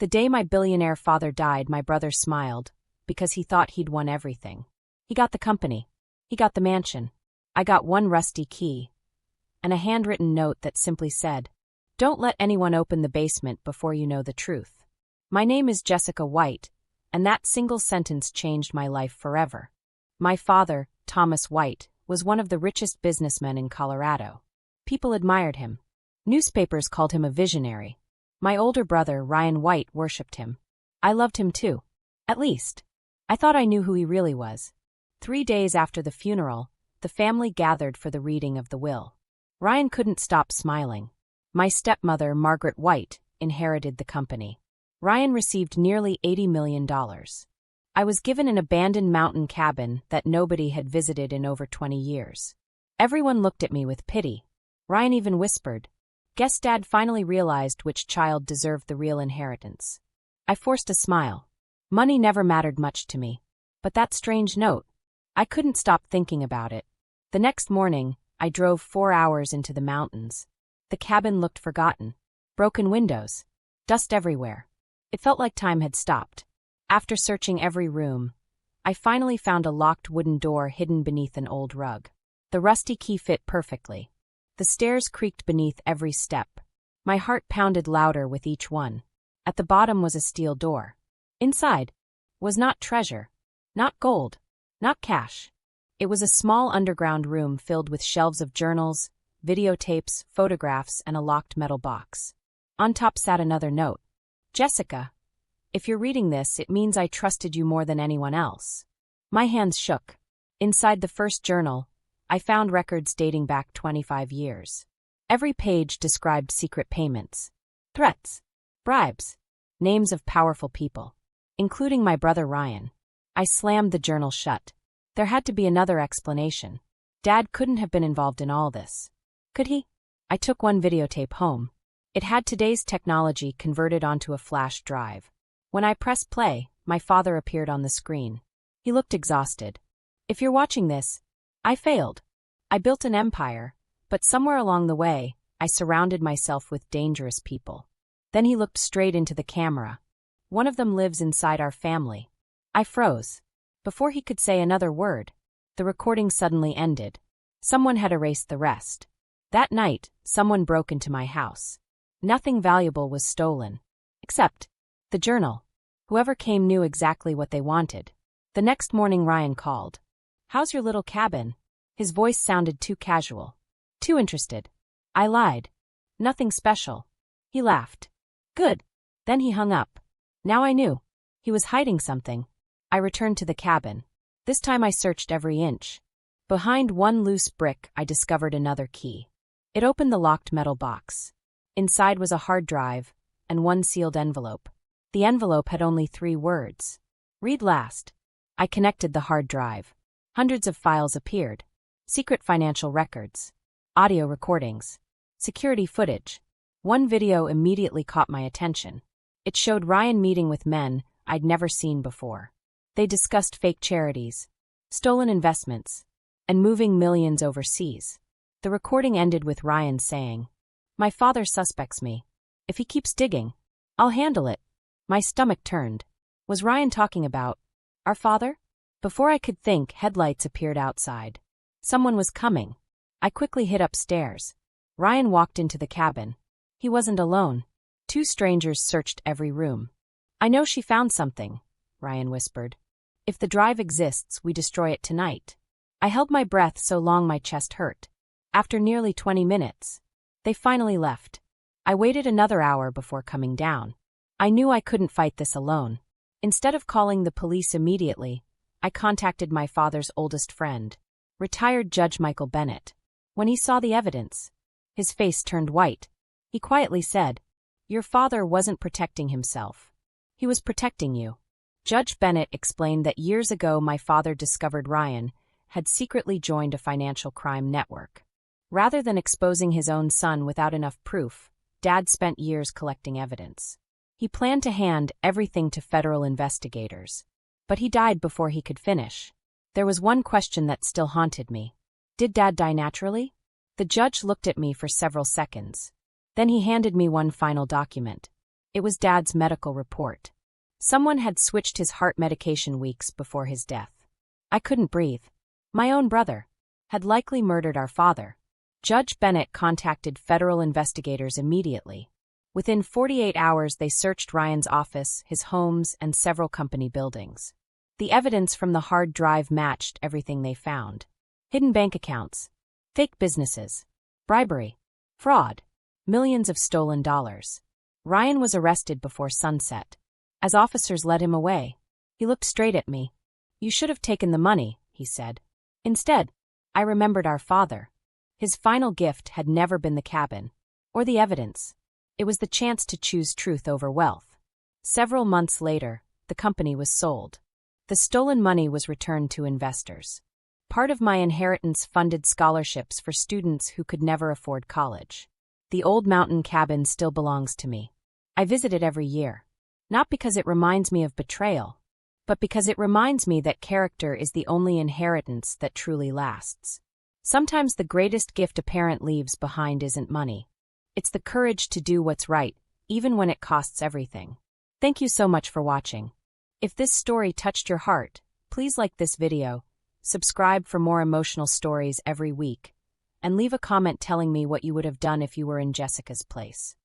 The day my billionaire father died, my brother smiled, because he thought he'd won everything. He got the company. He got the mansion. I got one rusty key. And a handwritten note that simply said, "Don't let anyone open the basement before you know the truth." My name is Jessica White, and that single sentence changed my life forever. My father, Thomas White, was one of the richest businessmen in Colorado. People admired him. Newspapers called him a visionary. My older brother, Ryan White, worshipped him. I loved him too. At least, I thought I knew who he really was. 3 days after the funeral, the family gathered for the reading of the will. Ryan couldn't stop smiling. My stepmother, Margaret White, inherited the company. Ryan received nearly $80 million. I was given an abandoned mountain cabin that nobody had visited in over 20 years. Everyone looked at me with pity. Ryan even whispered, "Guess Dad finally realized which child deserved the real inheritance." I forced a smile. Money never mattered much to me. But that strange note, I couldn't stop thinking about it. The next morning, I drove 4 hours into the mountains. The cabin looked forgotten. Broken windows. Dust everywhere. It felt like time had stopped. After searching every room, I finally found a locked wooden door hidden beneath an old rug. The rusty key fit perfectly. The stairs creaked beneath every step. My heart pounded louder with each one. At the bottom was a steel door. Inside was not treasure, not gold, not cash. It was a small underground room filled with shelves of journals, videotapes, photographs, and a locked metal box. On top sat another note. "Jessica, if you're reading this, it means I trusted you more than anyone else." My hands shook. Inside the first journal, I found records dating back 25 years. Every page described secret payments, threats, bribes, names of powerful people, including my brother Ryan. I slammed the journal shut. There had to be another explanation. Dad couldn't have been involved in all this. Could he? I took one videotape home. It had today's technology converted onto a flash drive. When I pressed play, my father appeared on the screen. He looked exhausted. "If you're watching this, I failed. I built an empire, but somewhere along the way, I surrounded myself with dangerous people." Then he looked straight into the camera. "One of them lives inside our family." I froze. Before he could say another word, the recording suddenly ended. Someone had erased the rest. That night, someone broke into my house. Nothing valuable was stolen. Except the journal. Whoever came knew exactly what they wanted. The next morning Ryan called. "How's your little cabin?" His voice sounded too casual. Too interested. I lied. "Nothing special." He laughed. "Good." Then he hung up. Now I knew. He was hiding something. I returned to the cabin. This time I searched every inch. Behind one loose brick, I discovered another key. It opened the locked metal box. Inside was a hard drive and one sealed envelope. The envelope had only 3 words. "Read last." I connected the hard drive. Hundreds of files appeared. Secret financial records. Audio recordings. Security footage. One video immediately caught my attention. It showed Ryan meeting with men I'd never seen before. They discussed fake charities, stolen investments, and moving millions overseas. The recording ended with Ryan saying, "My father suspects me. If he keeps digging, I'll handle it." My stomach turned. Was Ryan talking about our father? Before I could think, headlights appeared outside. Someone was coming. I quickly hid upstairs. Ryan walked into the cabin. He wasn't alone. 2 strangers searched every room. "I know she found something," Ryan whispered. "If the drive exists, we destroy it tonight." I held my breath so long my chest hurt. After nearly 20 minutes, they finally left. I waited another hour before coming down. I knew I couldn't fight this alone. Instead of calling the police immediately, I contacted my father's oldest friend, retired Judge Michael Bennett. When he saw the evidence, his face turned white. He quietly said, "Your father wasn't protecting himself. He was protecting you." Judge Bennett explained that years ago my father discovered Ryan had secretly joined a financial crime network. Rather than exposing his own son without enough proof, Dad spent years collecting evidence. He planned to hand everything to federal investigators. But he died before he could finish. There was one question that still haunted me. Did Dad die naturally? The judge looked at me for several seconds. Then he handed me one final document. It was Dad's medical report. Someone had switched his heart medication weeks before his death. I couldn't breathe. My own brother had likely murdered our father. Judge Bennett contacted federal investigators immediately. Within 48 hours, they searched Ryan's office, his homes, and several company buildings. The evidence from the hard drive matched everything they found. Hidden bank accounts, fake businesses, bribery, fraud, millions of stolen dollars. Ryan was arrested before sunset. As officers led him away, he looked straight at me. "You should have taken the money," he said. Instead, I remembered our father. His final gift had never been the cabin or the evidence. It was the chance to choose truth over wealth. Several months later, the company was sold. The stolen money was returned to investors. Part of my inheritance funded scholarships for students who could never afford college. The old mountain cabin still belongs to me. I visit it every year. Not because it reminds me of betrayal, but because it reminds me that character is the only inheritance that truly lasts. Sometimes the greatest gift a parent leaves behind isn't money. It's the courage to do what's right, even when it costs everything. Thank you so much for watching. If this story touched your heart, please like this video, subscribe for more emotional stories every week, and leave a comment telling me what you would have done if you were in Jessica's place.